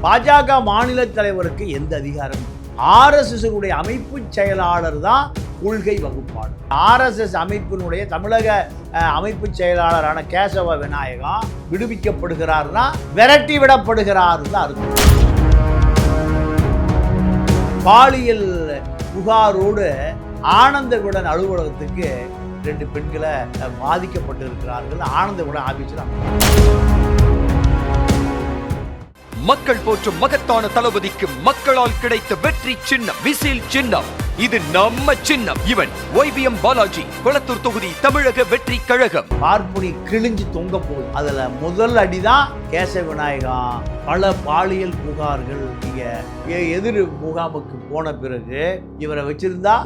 பாஜக மாநில தலைவருக்கு எந்த அதிகாரம்? RSS அமைப்பு செயலாளர் தான் கொள்கை வகுப்பாளர். RSS அமைப்பினுடைய தமிழக அமைப்பு செயலாளரான கேசவ விநாயகம் விடுவிக்கப்படுகிறார்னா விரட்டி விடப்படுகிறார் தான் அர்த்தம். பாலியல் புகாரோடு ஆனந்த விகடன் அலுவலகத்துக்கு 2 பெண்களை பாதிக்கப்பட்டிருக்கிறார்கள். ஆனந்த விகடன் ஆபீஸில் மக்கள் போற்றும் மகத்தான தளபதிக்கு மக்களால் கிடைத்த வெற்றி சின்னம் விசில் சின்னம். இது நம்ம சின்னம். இவன் YBM பாலாஜி, கொளத்தூர் தொகுதி, தமிழக வெற்றி கழகம். பார்ப்புனி கிழிஞ்சு தொங்க போகுது. அதுல முதல் அடிதான் கேசவ விநாயகம். பல பாலியல் புகார்கள் எதிர் முகாமுக்கு போன பிறகு இவரை வச்சிருந்தா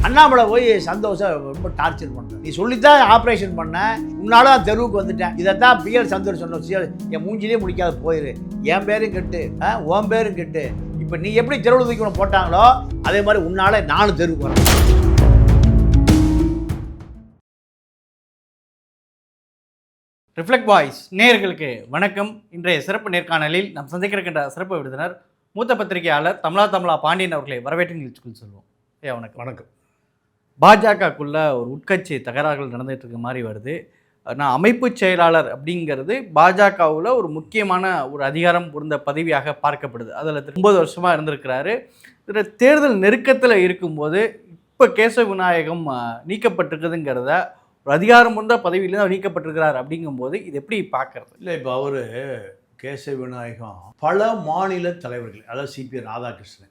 அண்ணாமலை போய் சந்தோஷம் ரொம்ப டார்ச்சர் பண்ணுறேன். நீ சொல்லித்தான் ஆப்ரேஷன் பண்ண, உன்னால தான் தெருவுக்கு வந்துட்டேன். இதைத்தான் PL சந்தோஷ் சொன்ன, என் மூஞ்சிலே முடிக்காத போயிரு, என் பேரும் கெட்டு உன் பேரும் கெட்டு. இப்போ நீ எப்படி தெருவில் தூக்கி போட்டாங்களோ அதே மாதிரி உன்னால நானும் தெருவுக்கு வரேன். ரிஃப்ளெக்ட் வாய்ஸ் நேயர்களுக்கு வணக்கம். இன்றைய சிறப்பு நேர்காணலில் நாம் சந்திக்கிற சிறப்பு விருந்தினர் மூத்த பத்திரிகையாளர் தமிழா பாண்டியன் அவர்களை வரவேற்று நிகழ்ச்சிக்குள் சொல்வோம். வணக்கம். வணக்கம். பாஜகக்குள்ள ஒரு உட்கட்சி தகராறுகள் நடந்துகிட்டு இருக்க மாதிரி வருது. நான் அமைப்பு செயலாளர் அப்படிங்கிறது பாஜகவில் ஒரு முக்கியமான ஒரு அதிகாரம் பொருந்த பதவியாக பார்க்கப்படுது. அதில் 9 வருஷமாக இருந்திருக்கிறாரு. இதில் தேர்தல் நெருக்கத்தில் இருக்கும்போது இப்போ கேசவ விநாயகம் நீக்கப்பட்டிருக்குதுங்கிறத ஒரு அதிகாரம் பொருந்த பதவியிலேருந்து அவர் நீக்கப்பட்டிருக்கிறார். அப்படிங்கும்போது இது எப்படி பார்க்கறது? இல்லை, இப்போ அவர் கேசவ விநாயகம் பல மாநில தலைவர்கள், அதாவது CP ராதாகிருஷ்ணன்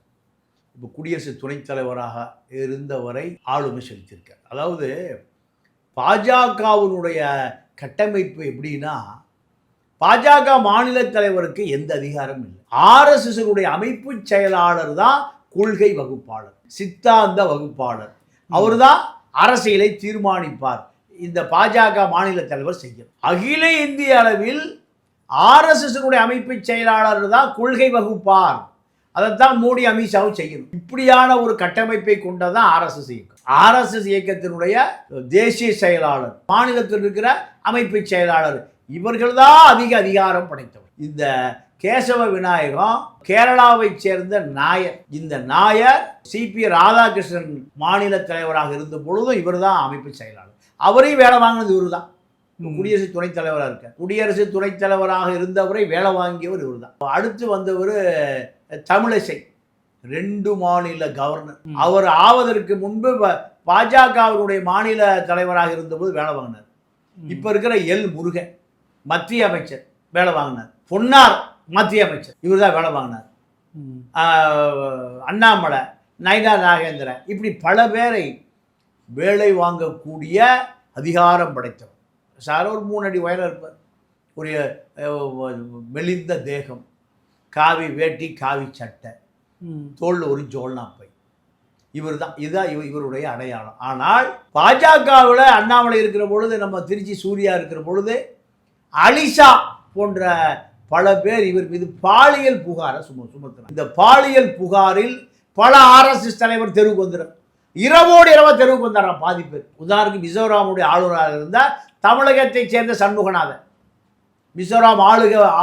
இப்போ குடியரசு துணைத் தலைவராக இருந்தவரை ஆளுமை செலுத்தியிருக்கார். அதாவது பாஜகவினுடைய கட்டமைப்பு எப்படின்னா, பாஜக மாநில தலைவருக்கு எந்த அதிகாரமும் இல்லை. RSS அமைப்பு செயலாளர் தான் கொள்கை வகுப்பாளர், சித்தாந்த வகுப்பாளர். அவர் தான் அரசியலை தீர்மானிப்பார். இந்த பாஜக மாநில தலைவர் செய்யும். அகில இந்திய அளவில் RSS அமைப்பு செயலாளர் தான் கொள்கை வகுப்பார். அதைத்தான் மோடி அமித்ஷாவும் செய்யணும். இப்படியான ஒரு கட்டமைப்பை கொண்டதான் RSS இயக்கம். RSS இயக்கத்தினுடைய தேசிய செயலாளர், மாநிலத்தில் இருக்கிற அமைப்பு செயலாளர், இவர்கள் தான் அதிக அதிகாரம் படைத்தவர். இந்த கேசவ விநாயகம் கேரளாவை சேர்ந்த நாயர். இந்த நாயர் CP ராதாகிருஷ்ணன் மாநில தலைவராக இருந்த பொழுதும் இவர் தான் அமைப்பு செயலாளர். அவரையும் வேலை வாங்கினது இவர் தான். குடியரசு துணைத் தலைவராக இருக்க, குடியரசு துணைத் தலைவராக இருந்தவரை வேலை வாங்கியவர் இவர் தான். அடுத்து வந்தவர் தமிழிசை, 2 மாநில கவர்னர். அவர் ஆவதற்கு முன்பு பாஜகவினுடைய மாநில தலைவராக இருந்தபோது வேலை வாங்கினார். இப்போ இருக்கிற L முருகன் மத்திய அமைச்சர் வேலை வாங்கினார். பொன்னார் மத்திய அமைச்சர், இவர் தான் வேலை வாங்கினார். அண்ணாமலை, நயினா நாகேந்திரன், இப்படி பல பேரை வேலை வாங்கக்கூடிய அதிகாரம் படைத்தவர். சார் ஒரு 3 அடி உயரம் இருப்பார், ஒரு மெலிந்த தேகம், காவி வேட்டி, காவி சட்டை, தோளில் ஒரு ஜோல்னா பை. இவர் தான், இதுதான் இவருடைய அடையாளம். ஆனால் பாஜகவில் அண்ணாமலை இருக்கிற பொழுது, நம்ம திருச்சி சூர்யா இருக்கிற பொழுது, அலிஷா போன்ற பல பேர் இவர் மீது பாலியல் புகாரை சுமத்தினார். இந்த பாலியல் புகாரில் பல RSS தலைவர் தெருவுக்கு வந்துடும். இரவோடு இரவா தெருவுக்கு வந்தாராம் பாதி பேர். உதாரணத்துக்கு மிசோராமுடைய ஆளுநராக இருந்தால் தமிழகத்தை சேர்ந்த சண்முகநாதன், மிசோராம்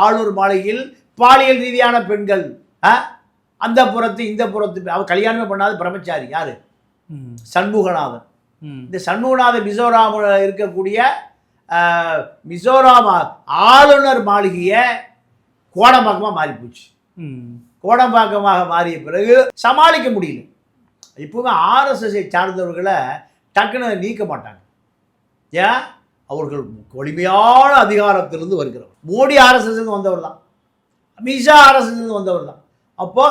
ஆளுநர் மாளிகையில் பாலியல் ரீதியான பெண்கள், அந்த புறத்து இந்த புறத்து, அவர் கல்யாணமே பண்ணாத பிரம்மச்சாரி யாரு? சண்முகநாதன். இந்த சண்முகநாதன் மிசோராமில் இருக்கக்கூடிய மிசோராம் ஆளுநர் மாளிகையை கோடம்பாக்கமாக மாறி போச்சு. கோடம்பாக்கமாக மாறிய பிறகு சமாளிக்க முடியல. இப்போவே RSSஐ சார்ந்தவர்களை டக்குன்னு நீக்க மாட்டாங்க. ஏன்? அவர்கள் வலிமையான அதிகாரத்திலிருந்து வருகிறவர். மோடி RSS வந்தவர் தான், அமித்ஷா RSS வந்தவர் தான். அப்போ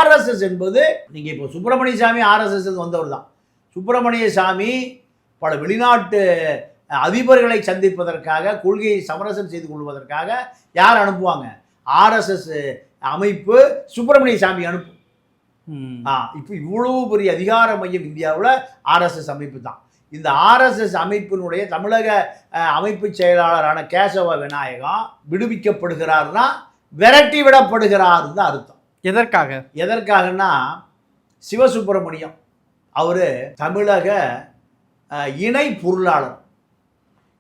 RSS என்பது, நீங்கள் இப்போ சுப்பிரமணிய சாமி RSS வந்தவர் தான். சுப்பிரமணிய சாமி பல வெளிநாட்டு அதிபர்களை சந்திப்பதற்காக, கொள்கையை சமரசம் செய்து கொள்வதற்காக யார் அனுப்புவாங்க? RSS அமைப்பு சுப்பிரமணிய சாமி அனுப்பும். இப்போ இவ்வளவு பெரிய அதிகார மையம் இந்தியாவில் RSS அமைப்பு தான். இந்த RSS அமைப்பினுடைய தமிழக அமைப்பு செயலாளரான கேசவ விநாயகம் விடுவிக்கப்படுகிறார்னா விரட்டி விடப்படுகிறார் தான் அர்த்தம். எதற்காகனா, சிவசுப்பிரமணியம் அவர் தமிழக இணை பொருளாளர்.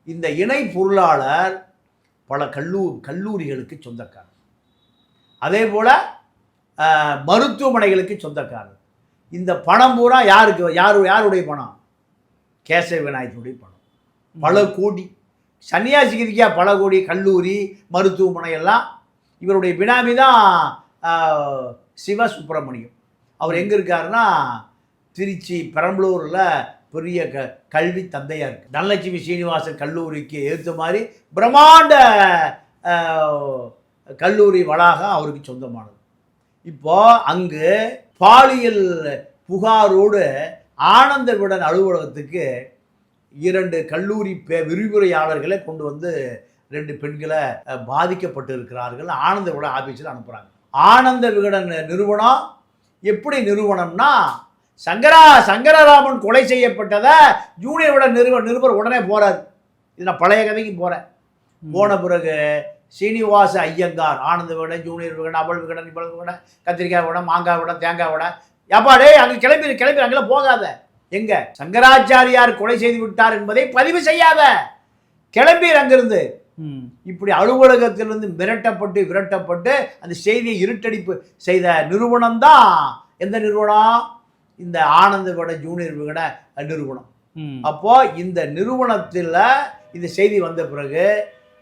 இந்த இணை பொருளாளர் பல கல்லூரிகளுக்கு சொந்தக்காரர். அதே போல் மருத்துவமனைகளுக்கு சொந்தக்காரர். இந்த பணம் பூரா யாருடைய பணம்? கேசவ விநாயகனுடைய பணம். பல கோடி. சன்னியாசிக்கு பல கோடி. கல்லூரி, மருத்துவமனை எல்லாம் இவருடைய பினாமி தான் சிவசுப்பிரமணியம். அவர் எங்கே இருக்காருன்னா திருச்சி பெரம்பலூரில் பெரிய கல்வி தந்தையாக இருக்குது. தனலட்சுமி சீனிவாசன் கல்லூரிக்கு ஏற்ற மாதிரி பிரம்மாண்ட கல்லூரி வளாகம் அவருக்கு சொந்தமானது. இப்போ அங்கு பாலியல் புகாரோடு ஆனந்த விகடன் அலுவலகத்துக்கு 2 கல்லூரி விரிவுரையாளர்களை கொண்டு வந்து 2 பெண்களை பாதிக்கப்பட்டு இருக்கிறார்கள் ஆனந்த விகடன் ஆஃபீஸில் அனுப்புகிறாங்க. ஆனந்த விகடன் நிறுவனம் எப்படி நிறுவனம்னா, சங்கரராமன் கொலை செய்யப்பட்டதை ஜூனியர் விகடன் நிருபர் உடனே போகிறார். இது நான் பழைய கதைக்கு போகிறேன். போன பிறகு சீனிவாச ஐயங்கார், ஆனந்த விகடன், ஜூனியர் விகடன், அபல் விகடன், இபல் விகடன், கத்திரிக்காய் விகடன், மாங்காய் விகடன், தேங்காய் விகடன், எப்பாடே அங்கே கிளம்பி அங்கெல்லாம் போகாத. எங்க சங்கராச்சாரியார் கொலை செய்து விட்டார் என்பதை பதிவு செய்யாத, கிளம்பி அங்கிருந்து. இப்படி அலுவலகத்திலிருந்து விரட்டப்பட்டு அந்த செய்தியை இருட்டடிப்பு செய்த நிறுவனம் தான் எந்த நிறுவனம்? இந்த ஆனந்த விகடன், ஜூனியர் விகடன் நிறுவனம். அப்போ இந்த நிறுவனத்தில் இந்த செய்தி வந்த பிறகு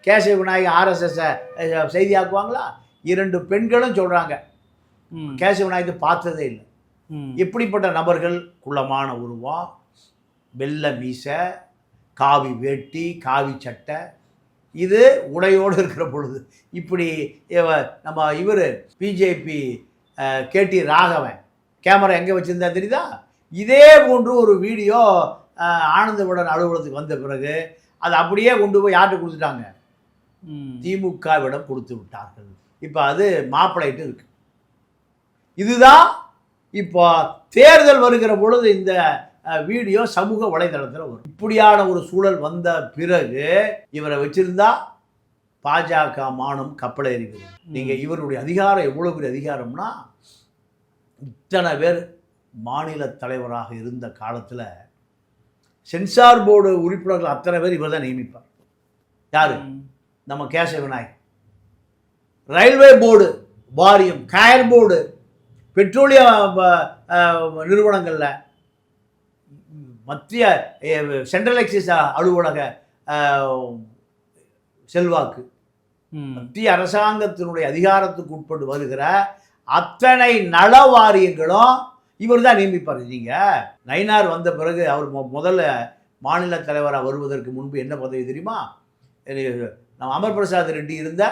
கேசவ விநாயகர் RSS செய்தியாக்குவாங்களா? 2 பெண்களும் சொல்றாங்க கேசவ விநாயகர் பார்த்ததே இல்லை. எப்படிப்பட்ட நபர்கள்? குள்ளமான உருவம், வெள்ளை மீசை, காவி வேட்டி, காவி சட்டை, இது உடையோடு இருக்கிற பொழுது இப்படி நம்ம இவர் பிஜேபி KT ராகவன் கேமரா எங்கே வச்சுருந்தா தெரியுதா? இதே போன்று ஒரு வீடியோ ஆனந்த விகடன் அலுவலகத்துக்கு வந்த பிறகு அதை அப்படியே கொண்டு போய் யார்கிட்ட கொடுத்துட்டாங்க? திமுகவிடம் கொடுத்து விட்டார்கள். இப்போ அது மாப்பிள்ளைட்டு இருக்கு. இதுதான் இப்போ தேர்தல் வருகிற பொழுது இந்த வீடியோ சமூக வலைதளத்தில் வரும். இப்படியான ஒரு சூழல் வந்த பிறகு இவரை வச்சிருந்தா பாஜக மானம் கப்பலேறிவிடும். நீங்கள் இவருடைய அதிகாரம் எவ்வளோ பெரிய அதிகாரம்னா, இத்தனை பேர் மாநில தலைவராக இருந்த காலத்தில் சென்சார் போர்டு உறுப்பினர்கள் அத்தனை பேர் இவர் தான் நியமிப்பார். யாரு? நம்ம கேசவ விநாயகர். ரயில்வே போர்டு வாரியம், கயர் போர்டு, பெட்ரோலிய நிறுவனங்களில் மத்திய சென்ட்ரல் எக்ஸைஸ் அலுவலக செல்வாக்கு, மத்திய அரசாங்கத்தினுடைய அதிகாரத்துக்கு உட்பட்டு வருகிற அத்தனை நல வாரியங்களும் இவர் தான் நியமிப்பார். நீங்கள் நயினார் வந்த பிறகு அவர் முதல்ல மாநில தலைவராக வருவதற்கு முன்பு என்ன பதவி தெரியுமா? நம்ம அமர் பிரசாத் ரெட்டி இருந்த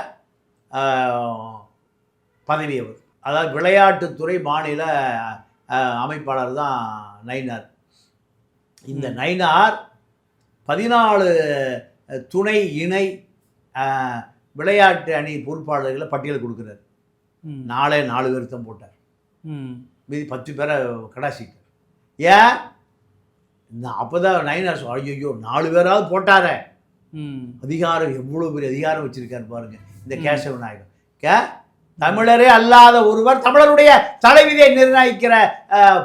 பதவி அவர். அதாவது விளையாட்டுத்துறை மாநில அமைப்பாளர் தான் நயினார். இந்த நயினார் 14 துணை இணை விளையாட்டு அணி பொறுப்பாளர்களை பட்டியல் கொடுக்குறாரு. 4 பேர் தான் போட்டார். மீதி 10 பேரை கடாசிட்டார். ஏன்? அப்போ தான் நயினார் ஐயோ 4 பேராவது போட்டாரே. அதிகாரம் எவ்வளோ பெரிய அதிகாரம் வச்சிருக்காரு பாருங்க இந்த கேசவ விநாயகர். தமிழரே அல்லாத ஒருவர் தமிழருடைய தலைவிதியை நிர்ணயிக்கிற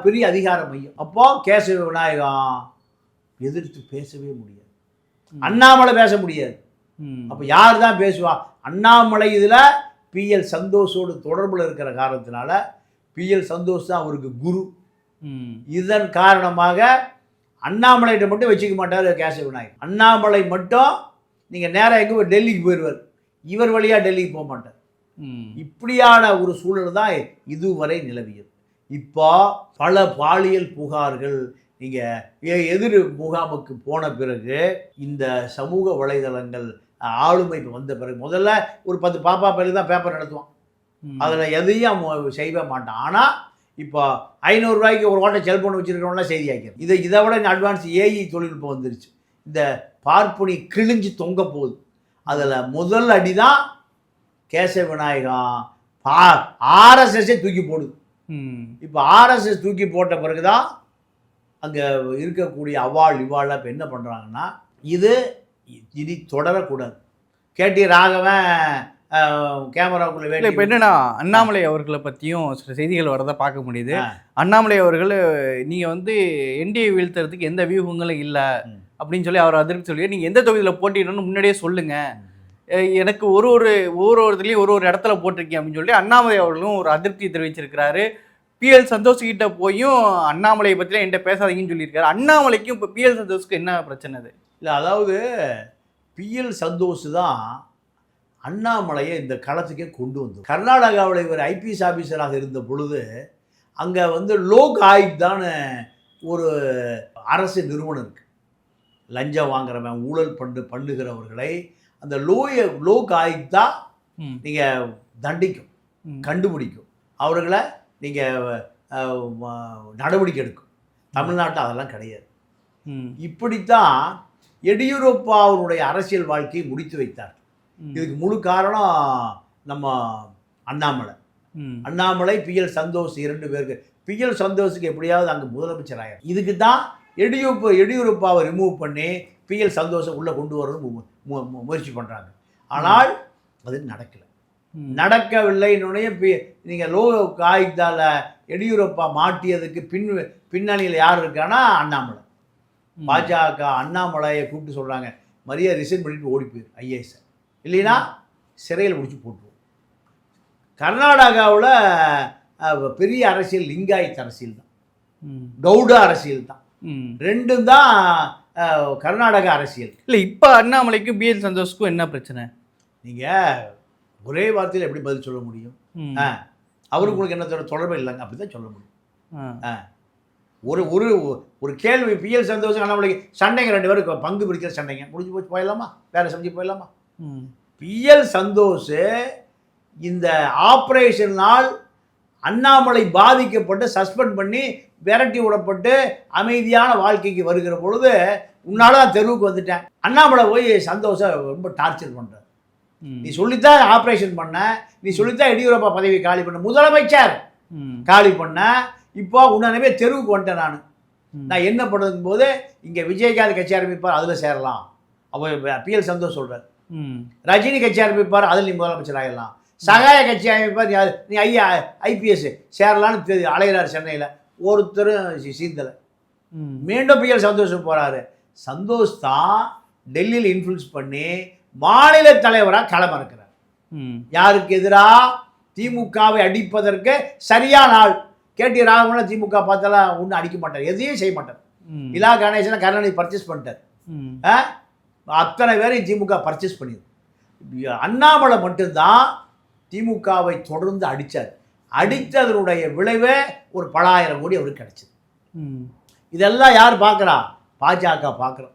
பெரிய அதிகார மையம். அப்போ கேசவ விநாயகம் எதிர்த்து பேசவே முடியாது. அண்ணாமலை பேச முடியாது. அப்போ யார் தான் பேசுவா? அண்ணாமலை இதில் PL சந்தோஷோடு தொடர்பில் இருக்கிற காரணத்தினால PL சந்தோஷ் தான் அவருக்கு குரு. இதன் காரணமாக அண்ணாமலைகிட்ட மட்டும் வச்சுக்க மாட்டார் கேசவ விநாயகர். அண்ணாமலை மட்டும் நீங்கள் நேராக எங்கே டெல்லிக்கு போயிடுவார். இவர் வழியாக டெல்லிக்கு போக மாட்டார். இப்படியான ஒரு சூழல் தான் இதுவரை நிலவியது. இப்போ பல பாலியல் புகார்கள் நீங்கள் எதிர் முகாமுக்கு போன பிறகு இந்த சமூக வலைதளங்கள் ஆளுமை வந்த பிறகு முதல்ல ஒரு 10 பாப்பா பேருக்கு தான் பேப்பர் நடத்துவான். அதில் எதையும் செய்ய மாட்டான். ஆனால் இப்போ 500 ரூபாய்க்கு ஒரு ஓட்டை செல்ஃபோன் வச்சுருக்கிறவங்களாம் செய்தி ஆக்கிறது. இதை விட அட்வான்ஸ் AI தொழில்நுட்பம் வந்துருச்சு. இந்த பார்ப்புனி கிழிஞ்சு தொங்க போகுது. அதில் முதல் அடி தான் கேசவ விநாயகம் RSSஐ தூக்கி போடுது. இப்போ RSS தூக்கி போட்ட பிறகு தான் அங்கே இருக்கக்கூடிய இவாள் இப்போ என்ன பண்ணுறாங்கன்னா, இது இனி தொடரக்கூடாது. KT ராகவன் கேமராக்குள்ள இப்போ என்னன்னா, அண்ணாமலை அவர்களை பற்றியும் சில செய்திகள் வரதை பார்க்க முடியுது. அண்ணாமலை அவர்கள் நீங்கள் NDA வீழ்த்துறதுக்கு எந்த வியூகங்களும் இல்லை அப்படின்னு சொல்லி அவர் அதிர்ச்சி சொல்லி, நீங்கள் எந்த தொகுதியில் போட்டிடணும்னு முன்னாடியே சொல்லுங்கள், எனக்கு ஒரு இதுலேயும் ஒரு இடத்துல போட்டிருக்கேன் அப்படின்னு சொல்லி அண்ணாமலை அவர்களும் ஒரு அதிருப்தி தெரிவிச்சிருக்கிறாரு. பிஎல் சந்தோஷ் கிட்ட போயும் அண்ணாமலையை பற்றிலாம் என்கிட்ட பேசாதீங்கன்னு சொல்லியிருக்காரு. அண்ணாமலைக்கும் இப்போ பிஎல் சந்தோஷ்க்கு என்ன பிரச்சனை அது? இல்லை, அதாவது பிஎல் சந்தோஷ் தான் அண்ணாமலையை இந்த களத்துக்கே கொண்டு வந்தோம். கர்நாடகாவில் இவர் ஐபிஎஸ் ஆஃபீஸராக இருந்த பொழுது அங்கே லோக் ஆயுக்தான்னு ஒரு அரசு நிறுவனம் இருக்குது. லஞ்சம் வாங்குறவன் ஊழல் பண்ணுகிறவர்களை அந்த லோக் ஆயுக்தா நீங்கள் தண்டிக்கும், கண்டுபிடிக்கும், அவர்களை நீங்கள் நடவடிக்கை எடுக்கும். தமிழ்நாட்டில் அதெல்லாம் கிடையாது. இப்படித்தான் எடியூரப்பா அவருடைய அரசியல் வாழ்க்கையை முடித்து வைத்தார். இதுக்கு முழு காரணம் நம்ம அண்ணாமலை பிஎல் சந்தோஷ் 2 பேருக்கு. பிஎல் சந்தோஷுக்கு எப்படியாவது அங்கே முதலமைச்சர் ஆயிரும். இதுக்கு தான் எடியூரப்பாவை ரிமூவ் பண்ணி பிஎல் சந்தோஷை உள்ளே கொண்டு வரணும் முயற்சி பண்ணுறாங்க. ஆனால் அது நடக்கவில்லைன்னு நீங்கள் லோக் ஆயுக்தால எடியூரப்பா மாட்டியதுக்கு பின்னணியில் யார் இருக்கான்னா அண்ணாமலை. பாஜக அண்ணாமலையை கூப்பிட்டு சொல்கிறாங்க, மரியாதை ரிசைன் பண்ணிட்டு ஓடி போயிரு ஐஏஎஸ், இல்லைன்னா சிறையில் முடிச்சு போட்டுருவோம். கர்நாடகாவில் பெரிய அரசியல் லிங்காயத் அரசியல் தான், கவுடா அரசியல் தான், ரெண்டும் தான் கர்நாடக அரசியல். இல்லை, இப்போ அண்ணாமலைக்கும் பிஎல் சந்தோஷ்க்கும் என்ன பிரச்சனை? நீங்கள் ஒரே வார்த்தையில் எப்படி பதில் சொல்ல முடியும்? அவருக்கு உங்களுக்கு என்ன தொடர்பு இல்லைங்க, அப்படி தான் சொல்ல முடியும். ஒரு ஒரு ஒரு கேள்வி, பிஎல் சந்தோஷம் அண்ணாமலைக்கு சண்டைங்க, 2 பேருக்கு பங்கு பிடிக்கிற சண்டைங்க, முடிஞ்சு போச்சு, போயிடலாமா, வேலை செஞ்சு போயிடலாமா? பிஎல் சந்தோஷ் இந்த ஆப்ரேஷனால் அண்ணாமலை பாதிக்கப்பட்டு சஸ்பெண்ட் பண்ணி விரட்டி விடப்பட்டு அமைதியான வாழ்க்கைக்கு வருகிற பொழுது உன்னால தான் தெருவுக்கு வந்துட்டேன். அண்ணாமலை போய் சந்தோஷம் ரொம்ப டார்ச்சர் பண்ணுற, நீ சொல்லித்தான் ஆப்ரேஷன் பண்ண, நீ சொல்லித்தான் எடியூரப்பா பதவி காலி பண்ண, முதலமைச்சர் காலி பண்ண, இப்போ உடனே தெருவுக்கு வந்துட்டேன் நான் என்ன பண்ணுறதுக்கும் போது இங்கே விஜயகாந்த் கட்சி ஆரம்பிப்பார், அதில் சேரலாம். அப்போ பிஎல் சந்தோஷ் சொல்கிறார். ரஜினி கட்சி ஆரம்பிப்பார், அதில் நீ முதலமைச்சர் ஆகிடலாம். சகாய கட்சி ஆரம்பிப்பார், நீ ஐபிஎஸ் சேரலான்னு அலைகிறார் சென்னையில், ஒருத்தரும் சீந்தலை. மீண்டும் பிஎல் சந்தோஷ் போகிறாரு. சந்தோஷ் தான் டெல்லியில் இன்ஃப்ளூயன்ஸ் பண்ணி மாநில தலைவராக களமிறக்கிறார். யாருக்கு எதிராக? திமுகவை அடிப்பதற்கு சரியான ஆள். கேடி ராகவன் திமுக பார்த்தாலாம் ஒன்றும் அடிக்க மாட்டார், எதையும் செய்ய மாட்டார். இலா கணேசனை கருணாநிதி பர்ச்சேஸ் பண்ணிட்டார். அத்தனை பேரையும் திமுக பர்ச்சேஸ் பண்ணிது. அண்ணாமலை மட்டும்தான் திமுகவை தொடர்ந்து அடித்தார். அடித்ததனுடைய விளைவே ஒரு பலாயிரம் கோடி அவருக்கு கிடைச்சிது. இதெல்லாம் யார் பார்க்குறா? பாஜக பார்க்குறோம்,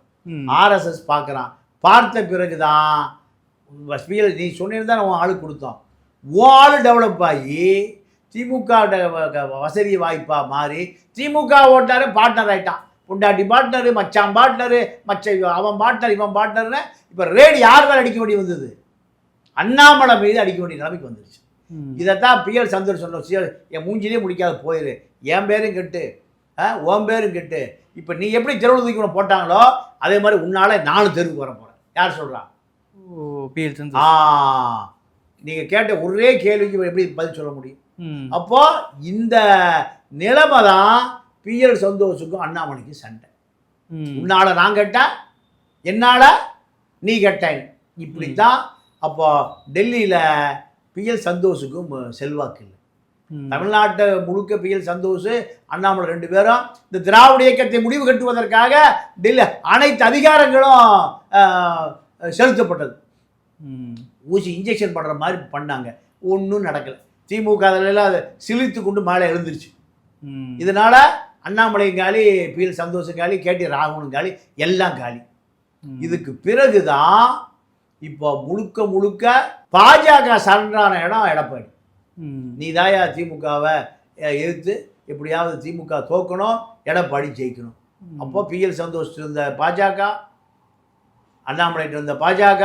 ஆர்எஸ்எஸ் பார்க்குறான். பார்த்த பிறகு தான் நீ சொன்னிருந்தா உன் ஆளு கொடுத்தோம், உன் ஆளு டெவலப் ஆகி திமுக வசதி வாய்ப்பாக மாறி திமுக ஓட்டாரு பார்ட்னர் ஆகிட்டான். பொண்டாட்டி பார்ட்னரு, மச்சான் பார்ட்னரு, அவன் பார்ட்னர், இவன் பார்ட்னர்னு இப்போ ரேடு யார் மேலே அடிக்க வேண்டி வந்தது? அண்ணாமலை மீது அடிக்க வேண்டிய நிலைமைக்கு வந்துருச்சு. இதைத்தான் பிஎல் சந்தோஷ் சொன்ன, என் மூஞ்சிலே முடிக்காது போயிரு, என் பேரும் கெட்டு உன் பேரும் கெட்டு. இப்போ நீ எப்படி தெருவில் தூக்கி போட்டாங்களோ அதே மாதிரி உன்னால நானும் தெருவுக்கு வர போகிறேன். யார் சொல்கிறா? பிஎல் சந்தோஷ். நீங்கள் கேட்ட ஒரே கேள்விக்கு எப்படி பதில் சொல்ல முடியும்? அப்போ இந்த நிலைமை தான் பிஎல் சந்தோஷுக்கும் அண்ணாமலைக்கும் சண்டை. உன்னால நான் கேட்டேன், என்னால நீ கேட்டேன், இப்படித்தான். அப்போ டெல்லியில் பிஎல் சந்தோஷுக்கும் செல்வாக்கு இல்லை. தமிழ்நாட்டை முழுக்க பிஎல் சந்தோஷ் அண்ணாமலை 2 பேரும் இந்த திராவிட இயக்கத்தை முடிவு கட்டுவதற்காக டெல்லி அனைத்து அதிகாரங்களும் செலுத்தப்பட்டது. ஊசி இன்ஜெக்ஷன் பண்ணுற மாதிரி பண்ணாங்க, ஒன்றும் நடக்கலை. திமுக அதிலெல்லாம் அதை சிலித்து கொண்டு மேலே எழுந்துருச்சு. இதனால் அண்ணாமலையும் காலி, பிஎல் சந்தோஷம் காலி, கேடி ராகவனும் காலி, எல்லாம் காலி. இதுக்கு பிறகு தான் இப்போ முழுக்க பாஜக சரணான இடம் எடப்பாடி. நீ தாயா திமுகவை எதிர்த்து எப்படியாவது திமுக தோக்கணும், எடப்பாடி ஜெயிக்கணும். அப்போ பிஎல் சந்தோஷ் இருந்த பாஜக, அண்ணாமலைட்டு இருந்த பாஜக,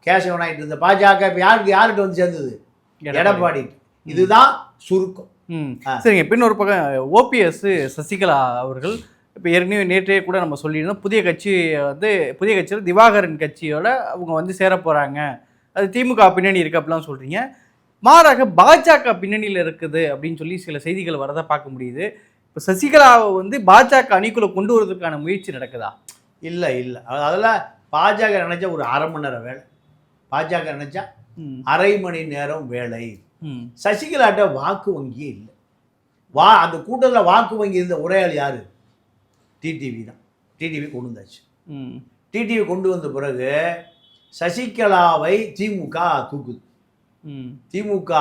கேசவனாயிட்டு இருந்த பாஜக இப்போ யார்கிட்ட வந்து சேர்ந்தது? எடப்பாடி. இதுதான் சுருக்கம். சரிங்க. இப்போ இன்னொரு பக்கம் ஓபிஎஸ் சசிகலா அவர்கள் இப்போ ஏற்கனவே நேற்றே கூட நம்ம சொல்லியிருந்தோம், புதிய கட்சியில் திவாகரன் கட்சியோட அவங்க வந்து சேர போகிறாங்க, அது திமுக பின்னணி இருக்குது அப்படிலாம் சொல்கிறீங்க. மாறாக பாஜக பின்னணியில் இருக்குது அப்படின்னு சொல்லி சில செய்திகள் வரதை பார்க்க முடியுது. இப்போ சசிகலாவை வந்து பாஜக அணிக்குள்ளே கொண்டு வரதுக்கான முயற்சி நடக்குதா? இல்லை, அதெல்லாம் பாஜக நினைச்ச ஒரு 1/2 மணி நேரம் வேலை. பாஜக நினைச்சா ம். அரை மணி நேரம் வேலை. ம். சசிகலாட்ட வாக்கு வங்கியே இல்லை. அந்த கூட்டத்தில் வாக்கு வங்கி இருந்த ஒரே ஆள் யார்? டிடிவி தான். டிடிவி கொண்டு வந்தாச்சு. ம். டிடிவி கொண்டு வந்த பிறகு சசிகலாவை திமுக தூக்குது. ம். திமுக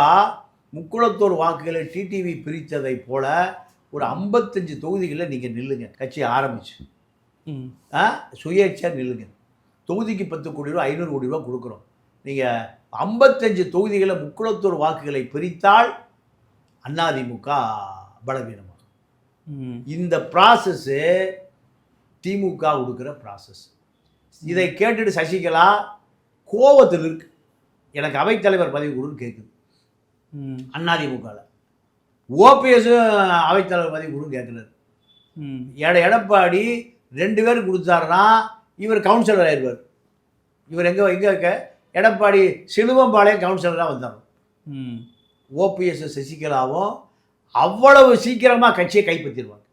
முக்குளத்தூர் வாக்குகளை டிடிவி பிரித்ததை போல ஒரு 55 தொகுதிகளில் நீங்கள் நில்லுங்க, கட்சி ஆரம்பிச்சு ம். சுயேட்சா நில்லுங்க. தொகுதிக்கு 10 கோடி ரூபா 500 கோடி ரூபா கொடுக்குறோம். நீங்கள் 55 தொகுதிகளை முக்குளத்தூர் வாக்குகளை பிரித்தால் அதிமுக பலவீனமாகும். இந்த ப்ராசஸ்ஸு திமுக கொடுக்குற ப்ராசஸ். இதை கேட்டுட்டு சசிகலா கோபத்தில் இருக்கு. எனக்கு அவைத்தலைவர் பதவி கொடுன்னு கேட்குது. அதிமுகவில் ஓபிஎஸும் அவைத்தலைவர் பதவி கொடுன்னு கேட்குறாரு. எடப்பாடி 2 பேர் கொடுத்தாருன்னா இவர் கவுன்சிலர் ஆயிடுவார். இவர் எங்கே எடப்பாடி சிலுவம்பாளையம் கவுன்சிலராக வந்தார். ஓபிஎஸ் சசிகலாவும் அவ்வளவு சீக்கிரமாக கட்சியை கைப்பற்றிடுவாங்க.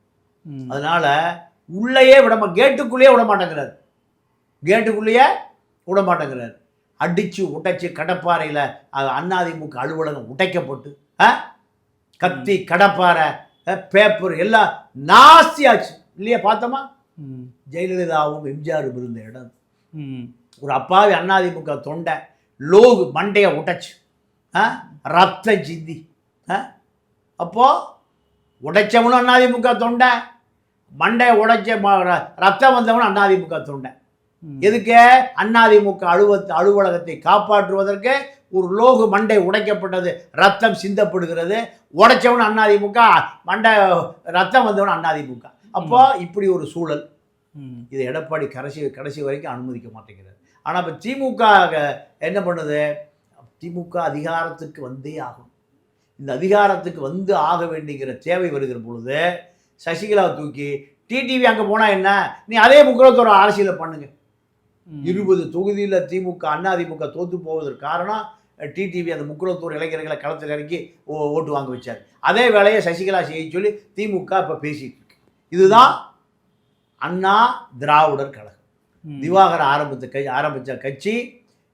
அதனால் உள்ளேயே கேட்டுக்குள்ளேயே விட மாட்டேங்கிறார். அடித்து உடைச்சி கடப்பாறையில் அதிமுக அலுவலகம் உடைக்கப்பட்டு கத்தி கடப்பாறை பேப்பர் எல்லாம் நாஸ்தியாச்சு இல்லையா? பார்த்தோமா? ஜெயலலிதாவும் எம்ஜிஆரும் இருந்த இடம். ஒரு அப்பாவி அதிமுக தொண்டை லோகு மண்டையை உடைச்சு ரத்தம் சிந்தி. அப்போது உடைச்சவனும் அதிமுக தொண்டை, மண்டையை உடைச்ச ரத்தம் வந்தவனும் அதிமுக தொண்டை. எதுக்கு? அதிமுக அலுவலகத்தை காப்பாற்றுவதற்கு ஒரு லோகு மண்டை உடைக்கப்பட்டது, ரத்தம் சிந்தப்படுகிறது. உடைச்சவனும் அதிமுக, மண்டை ரத்தம் வந்தவனும் அதிமுக. அப்போ இப்படி ஒரு சூழல். இதை எடப்பாடி கடைசி வரைக்கும் அனுமதிக்க மாட்டேங்கிறார். ஆனால் இப்போ திமுக என்ன பண்ணுது? திமுக அதிகாரத்துக்கு வந்தே ஆகும். இந்த அதிகாரத்துக்கு வந்து ஆக வேண்டிங்கிற தேவை வருகிற பொழுது சசிகலா தூக்கி டிடிவி அங்கே போனால் என்ன, நீ அதே முக்குளத்தோட அரசியலை பண்ணுங்க. 20 தொகுதியில் திமுக அதிமுக தோற்று போவதற்கு காரணம் டிடிவி அந்த முக்குளத்தூர் இளைஞர்களை களத்தில் இறக்கி ஓட்டு வாங்க வச்சார். அதே வேலையை சசிகலா செய்ய சொல்லி திமுக இப்போ பேசிட்டு இருக்கு. இதுதான் அண்ணா திராவிடர் கழகம். திவாகர் ஆரம்பித்த கட்சி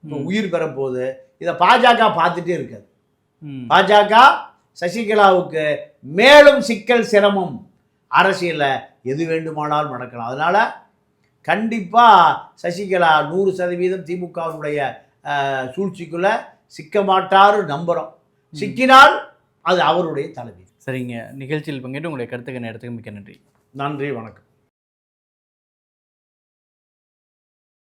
இப்போ உயிர் பெறப்போகுது. இதை பாஜக பார்த்துட்டே இருக்காது. பாஜக சசிகலாவுக்கு மேலும் சிக்கல் சிரமம், அரசியலில் எது வேண்டுமானாலும் நடக்கலாம். அதனால் கண்டிப்பாக சசிகலா 100% திமுகவினுடைய சூழ்ச்சிக்குள்ளே சிக்க மாட்டாரு நம்புகிறோம். சிக்கினால் அது அவருடைய தலைவி. சரிங்க, நிகழ்ச்சியில் பங்கேற்று உங்களுடைய கருத்துக்கு நேரத்துக்கு மிக்க நன்றி. நன்றி, வணக்கம்.